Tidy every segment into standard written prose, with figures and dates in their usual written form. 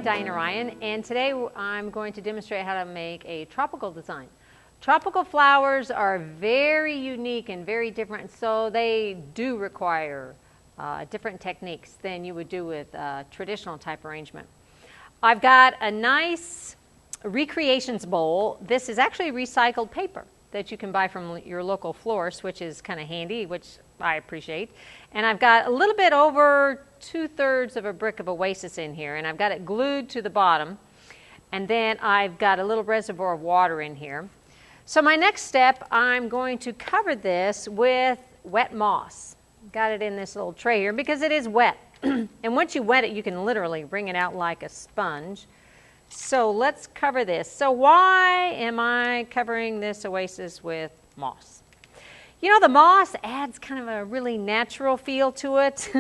Diana Ryan, and today I'm going to demonstrate how to make a tropical design. Tropical flowers are very unique and very different, so they do require different techniques than you would do with traditional type arrangement. I've got a nice recreations bowl. This is actually recycled paper that you can buy from your local florist, which is kind of handy, which I appreciate. And I've got a little bit over 2/3 of a brick of oasis in here, and I've got it glued to the bottom. And then I've got a little reservoir of water in here. So my next step, I'm going to cover this with wet moss. Got it in this little tray here because it is wet. And once you wet it, you can literally wring it out like a sponge. So let's cover this. So why am I covering this oasis with moss? You know, the moss adds kind of a really natural feel to it.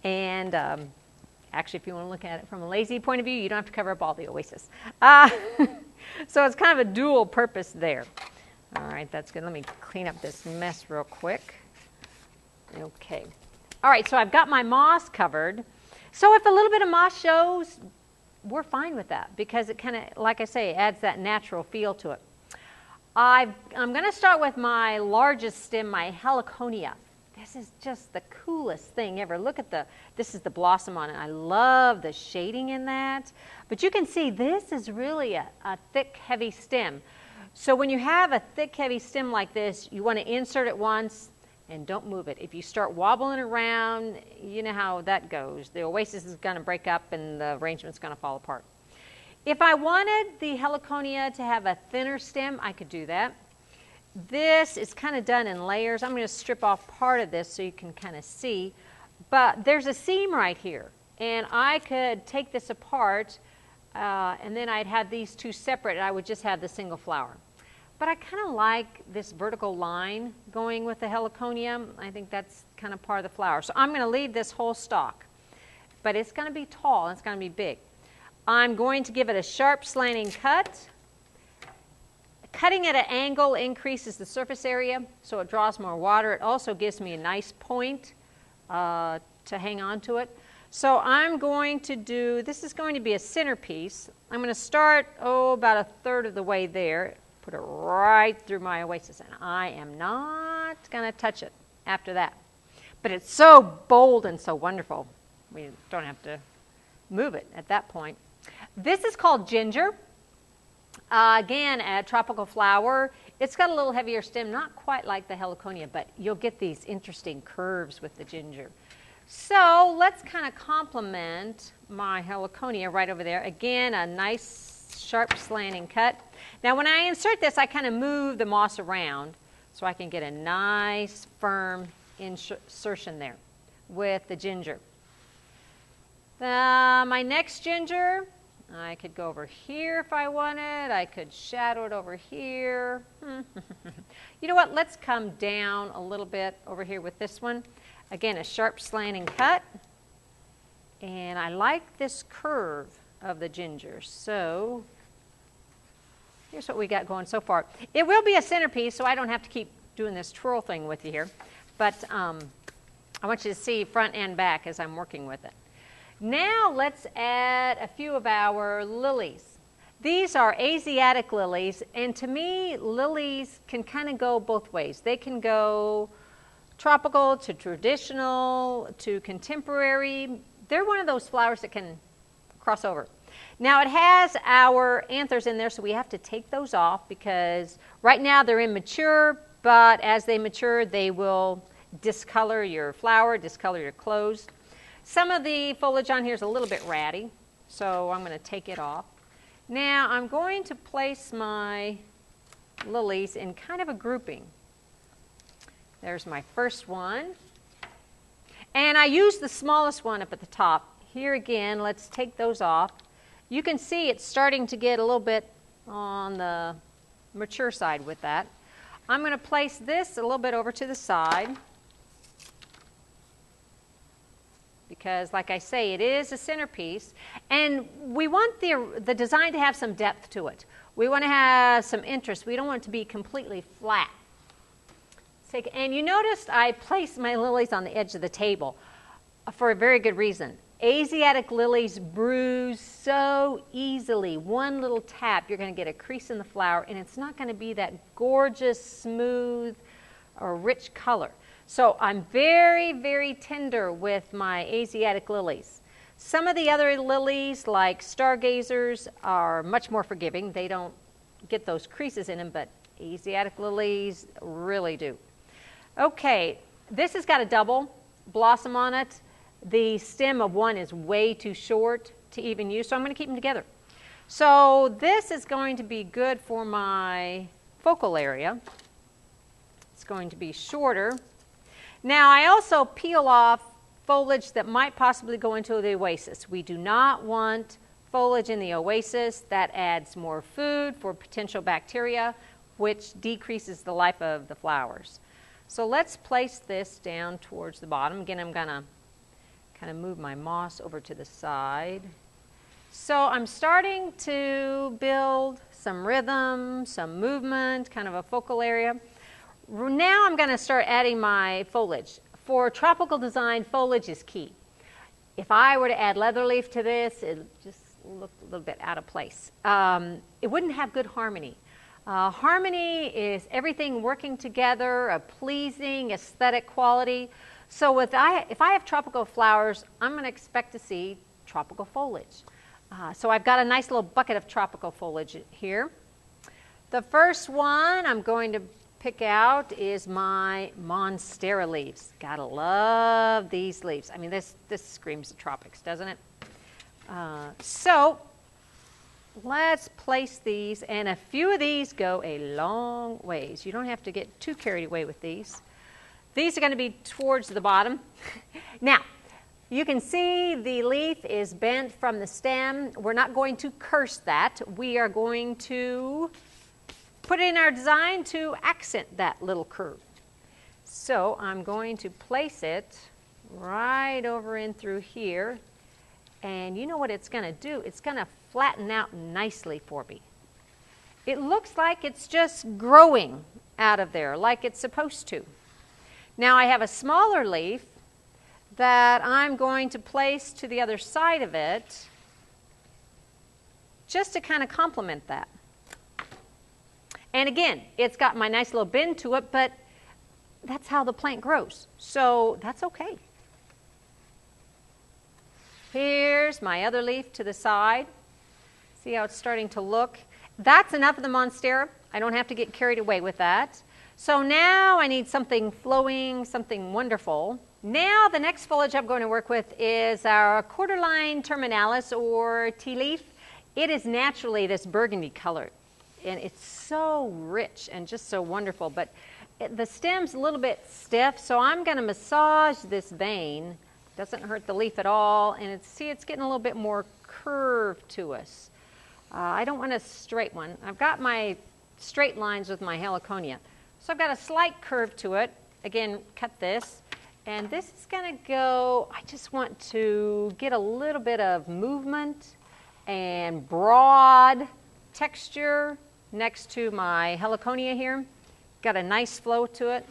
And actually, if you want to look at it from a lazy point of view, you don't have to cover up all the oasis. So it's kind of a dual purpose there. All right, that's good. Let me clean up this mess real quick. Okay. All right, so I've got my moss covered. So if a little bit of moss shows, we're fine with that because it kind of, like I say, adds that natural feel to it. I'm going to start with my largest stem, my heliconia. This is just the coolest thing ever. Look at this is the blossom on it. I love the shading in that. But you can see this is really a thick, heavy stem. So when you have a thick, heavy stem like this, you want to insert it once and don't move it. If you start wobbling around, you know how that goes. The oasis is going to break up and the arrangement's going to fall apart. If I wanted the heliconia to have a thinner stem, I could do that. This is kind of done in layers. I'm going to strip off part of this so you can kind of see. But there's a seam right here. And I could take this apart and then I'd have these two separate and I would just have the single flower. But I kind of like this vertical line going with the heliconia. I think that's kind of part of the flower. So I'm going to leave this whole stalk. But it's going to be tall and it's going to be big. I'm going to give it a sharp slanting cut. Cutting at an angle increases the surface area, so it draws more water. It also gives me a nice point to hang on to it. So I'm going to do, this is going to be a centerpiece. I'm going to start, about 1/3 of the way there. Put it right through my oasis, and I am not going to touch it after that. But it's so bold and so wonderful. We don't have to move it at that point. This is called ginger. Again, a tropical flower. It's got a little heavier stem, not quite like the heliconia, but you'll get these interesting curves with the ginger. So let's kind of complement my heliconia right over there. Again, a nice sharp slanting cut. Now when I insert this, I kind of move the moss around so I can get a nice firm insertion there with the ginger. My next ginger, I could go over here if I wanted. I could shadow it over here. You know what? Let's come down a little bit over here with this one. Again, a sharp slanting cut. And I like this curve of the ginger. So here's what we got going so far. It will be a centerpiece, so I don't have to keep doing this twirl thing with you here. But I want you to see front and back as I'm working with it. Now let's add a few of our lilies. These are Asiatic lilies, and to me, lilies can kind of go both ways. They can go tropical to traditional to contemporary. They're one of those flowers that can cross over. Now it has our anthers in there, so we have to take those off because right now they're immature, but as they mature, they will discolor your flower, discolor your clothes. Some of the foliage on here is a little bit ratty, so I'm going to take it off. Now I'm going to place my lilies in kind of a grouping. There's my first one. And I use the smallest one up at the top. Here again, let's take those off. You can see it's starting to get a little bit on the mature side with that. I'm going to place this a little bit over to the side. Because, like I say, it is a centerpiece, and we want the design to have some depth to it. We want to have some interest. We don't want it to be completely flat. And you noticed I placed my lilies on the edge of the table for a very good reason. Asiatic lilies bruise so easily. One little tap, you're going to get a crease in the flower, and it's not going to be that gorgeous, smooth, or rich color. So I'm very, very tender with my Asiatic lilies. Some of the other lilies, like stargazers, are much more forgiving. They don't get those creases in them, but Asiatic lilies really do. Okay, this has got a double blossom on it. The stem of one is way too short to even use, so I'm going to keep them together. So this is going to be good for my focal area. It's going to be shorter. Now I also peel off foliage that might possibly go into the oasis. We do not want foliage in the oasis. That adds more food for potential bacteria, which decreases the life of the flowers. So let's place this down towards the bottom. Again, I'm going to kind of move my moss over to the side. So I'm starting to build some rhythm, some movement, kind of a focal area. Now I'm going to start adding my foliage. For tropical design, foliage is key. If I were to add leatherleaf to this, it just looked a little bit out of place. It wouldn't have good harmony. Harmony is everything working together, a pleasing aesthetic quality. So if I have tropical flowers, I'm going to expect to see tropical foliage. So I've got a nice little bucket of tropical foliage here. The first one I'm going to pick out is my monstera leaves. Gotta love these leaves. I mean, this screams the tropics, doesn't it? So let's place these, and a few of these go a long ways. You don't have to get too carried away with these. These are going to be towards the bottom. Now, you can see the leaf is bent from the stem. We're not going to curse that. We are going to put it in our design to accent that little curve. So I'm going to place it right over in through here. And you know what it's going to do? It's going to flatten out nicely for me. It looks like it's just growing out of there like it's supposed to. Now I have a smaller leaf that I'm going to place to the other side of it just to kind of complement that. And again, it's got my nice little bend to it, but that's how the plant grows. So that's okay. Here's my other leaf to the side. See how it's starting to look? That's enough of the monstera. I don't have to get carried away with that. So now I need something flowing, something wonderful. Now the next foliage I'm going to work with is our cordyline terminalis, or tea leaf. It is naturally this burgundy color, and it's so rich and just so wonderful. But the stem's a little bit stiff, so I'm going to massage this vein. Doesn't hurt the leaf at all, and it's getting a little bit more curve to us. I don't want a straight one. I've got my straight lines with my heliconia. So I've got a slight curve to it. Again, cut this. And this is going to go, I just want to get a little bit of movement and broad texture next to my heliconia here. Got a nice flow to it.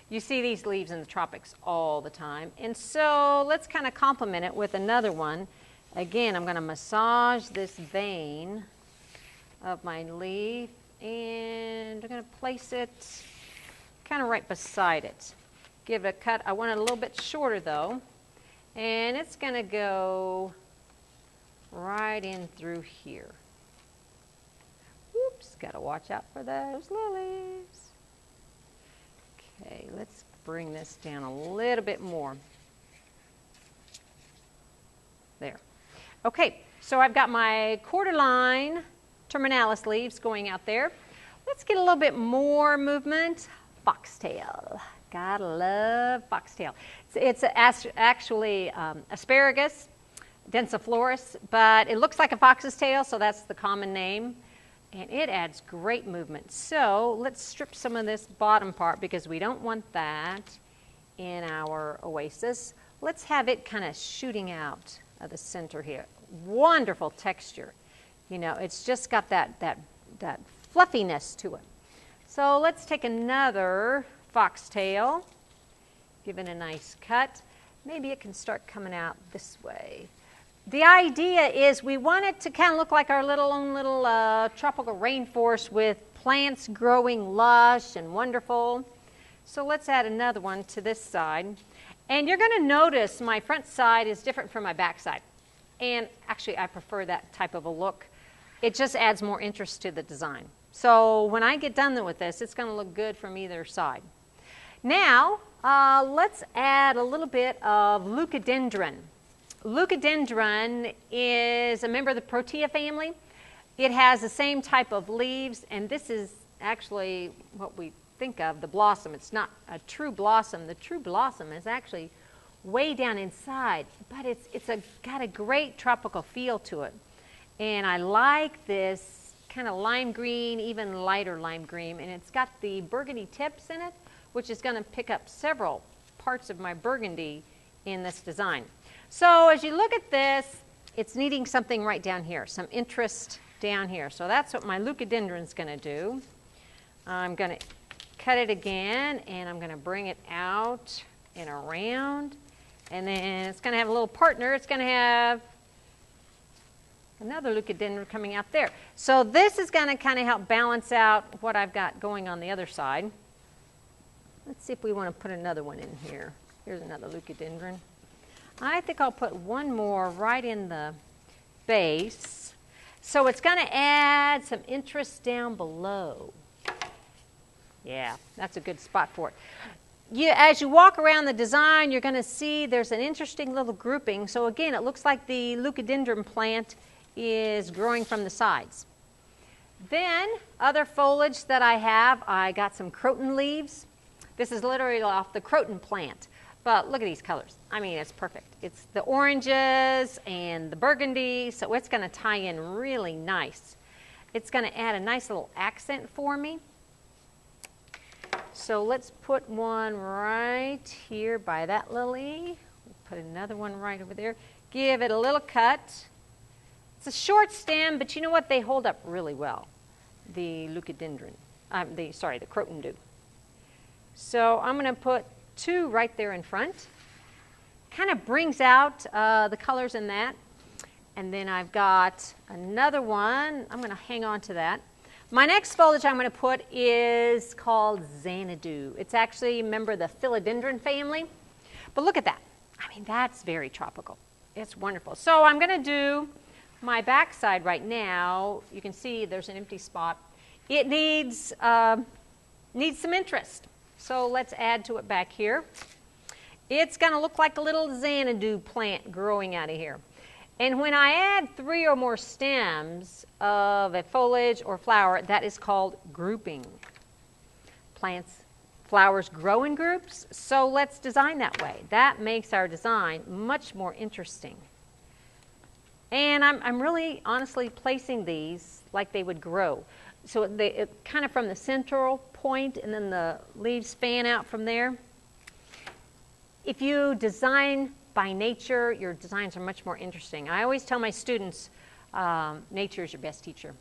You see these leaves in the tropics all the time. And so let's kind of complement it with another one. Again, I'm going to massage this vein of my leaf, and I'm going to place it kind of right beside it. Give it a cut. I want it a little bit shorter though, and it's going to go right in through here. Oops, got to watch out for those lilies. Okay, let's bring this down a little bit more. There. Okay, so I've got my cordyline terminalis leaves going out there. Let's get a little bit more movement. Foxtail. Gotta love foxtail. It's actually asparagus densiflorus, but it looks like a fox's tail, so that's the common name. And it adds great movement. So let's strip some of this bottom part because we don't want that in our oasis. Let's have it kind of shooting out of the center here. Wonderful texture. You know, it's just got that fluffiness to it. So let's take another foxtail, give it a nice cut. maybe it can start coming out this way. The idea is we want it to kind of look like our own little tropical rainforest with plants growing lush and wonderful. So let's add another one to this side. And you're going to notice my front side is different from my back side. And actually, I prefer that type of a look. It just adds more interest to the design. So when I get done with this, it's going to look good from either side. Now, let's add a little bit of leucadendron. Leucadendron is a member of the protea family. It has the same type of leaves, and this is actually what we think of, the blossom. It's not a true blossom. The true blossom is actually way down inside, but it's got a great tropical feel to it. And I like this kind of lime green, even lighter lime green, and it's got the burgundy tips in it, which is going to pick up several parts of my burgundy in this design. So as you look at this, it's needing something right down here, some interest down here. So that's what my leucadendron is going to do. I'm going to cut it again, and I'm going to bring it out and around. And then it's going to have a little partner. It's going to have another leucadendron coming out there. So this is going to kind of help balance out what I've got going on the other side. Let's see if we want to put another one in here. Here's another leucadendron. I think I'll put one more right in the base. So it's going to add some interest down below. Yeah, that's a good spot for it. As you walk around the design, you're going to see there's an interesting little grouping. So again, it looks like the leucadendron plant is growing from the sides. Then, other foliage that I got some croton leaves. This is literally off the croton plant. But look at these colors. I mean, it's perfect. It's the oranges and the burgundy, so it's going to tie in really nice. It's going to add a nice little accent for me. So let's put one right here by that lily. Put another one right over there. Give it a little cut. It's a short stem, but you know what? They hold up really well. The leucadendron, the croton do. So I'm going to put two right there in front. Kind of brings out the colors in that. And then I've got another one. I'm going to hang on to that. My next foliage I'm going to put is called xanadoo. It's actually a member of the philodendron family. But look at that. I mean, that's very tropical. It's wonderful. So I'm going to do my back side right now. You can see there's an empty spot. It needs some interest. So let's add to it back here. It's going to look like a little xanadoo plant growing out of here. And when I add 3 or more stems of a foliage or flower, that is called grouping. Flowers grow in groups, so let's design that way. That makes our design much more interesting. And I'm really honestly placing these like they would grow. So it kind of from the central point, and then the leaves fan out from there. If you design by nature, your designs are much more interesting. I always tell my students, nature is your best teacher.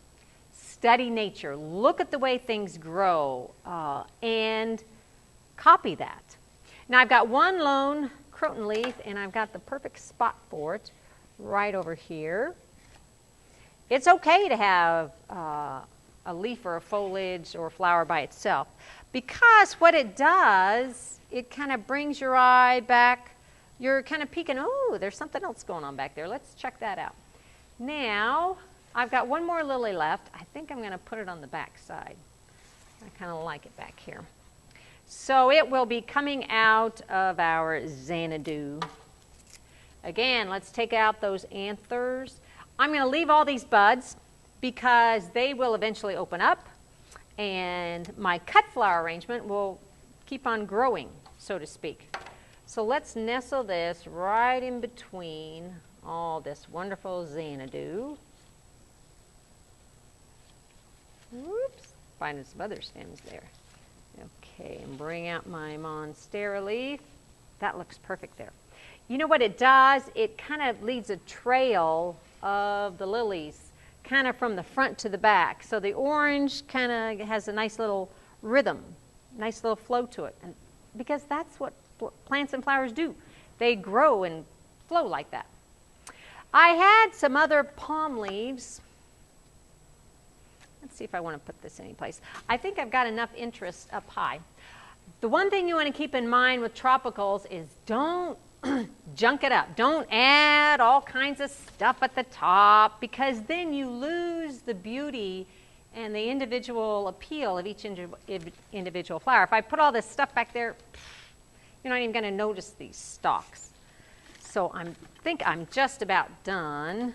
Study nature. Look at the way things grow and copy that. Now I've got one lone croton leaf, and I've got the perfect spot for it right over here. It's okay to have a leaf or a foliage or a flower by itself, because what it does, it kind of brings your eye back. You're kind of peeking, oh, there's something else going on back there. Let's check that out. Now, I've got one more lily left. I think I'm going to put it on the back side. I kind of like it back here. So it will be coming out of our xanadoo. Again, let's take out those anthers. I'm going to leave all these buds because they will eventually open up, and my cut flower arrangement will keep on growing, so to speak. So let's nestle this right in between all this wonderful xanadoo. Whoops, finding some other stems there. Okay, and bring out my monstera leaf. That looks perfect there. You know what it does? It kind of leads a trail of the lilies, kind of from the front to the back. So the orange kind of has a nice little rhythm, nice little flow to it. And because that's what plants and flowers do. they grow and flow like that. I had some other palm leaves. Let's see if I want to put this anyplace. I think I've got enough interest up high. The one thing you want to keep in mind with tropicals is don't junk it up. Don't add all kinds of stuff at the top, because then you lose the beauty and the individual appeal of each individual flower. If I put all this stuff back there, you're not even going to notice these stalks. So I think I'm just about done.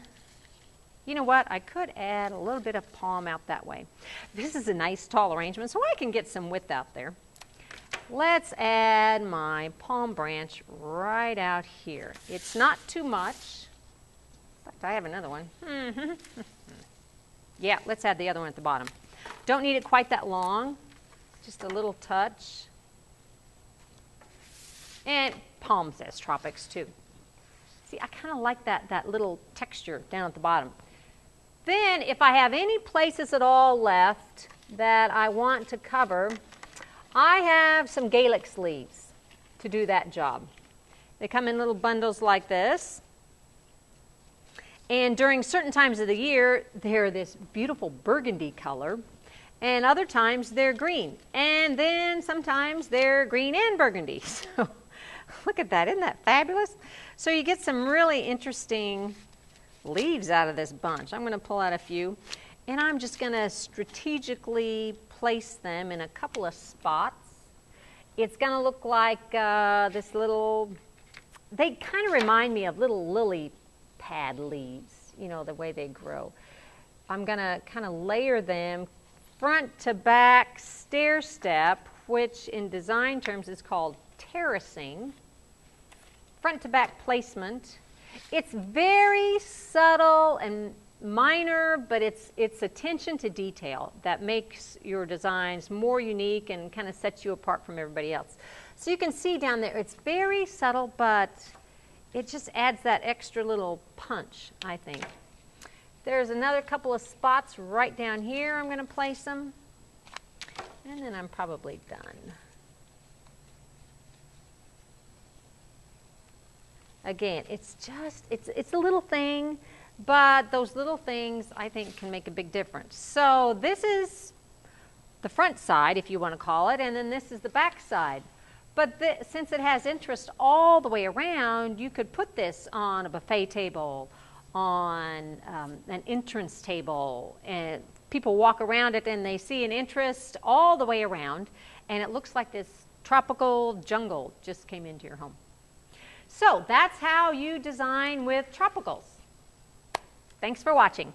You know what? I could add a little bit of palm out that way. This is a nice tall arrangement, so I can get some width out there. Let's add my palm branch right out here. It's not too much. In fact, I have another one. Yeah, let's add the other one at the bottom. Don't need it quite that long, just a little touch. And palm says tropics too. See, I kind of like that little texture down at the bottom. Then, if I have any places at all left that I want to cover, I have some Galix leaves to do that job. They come in little bundles like this. And during certain times of the year, they're this beautiful burgundy color. And other times they're green. And then sometimes they're green and burgundy. So look at that. Isn't that fabulous? So you get some really interesting leaves out of this bunch. I'm going to pull out a few. And I'm just going to strategically place them in a couple of spots. It's going to look like this little, they kind of remind me of little lily pad leaves, you know, the way they grow. I'm going to kind of layer them front to back stair step, which in design terms is called terracing. Front to back placement. It's very subtle and minor, but it's attention to detail that makes your designs more unique and kind of sets you apart from everybody else. So you can see down there, it's very subtle, but it just adds that extra little punch, I think. There's another couple of spots right down here. I'm going to place them, and then I'm probably done. Again, it's a little thing, but those little things, I think, can make a big difference. So this is the front side, if you want to call it, and then this is the back side. But since it has interest all the way around, you could put this on a buffet table, on an entrance table, and people walk around it and they see an interest all the way around, and it looks like this tropical jungle just came into your home. So that's how you design with tropicals. Thanks for watching.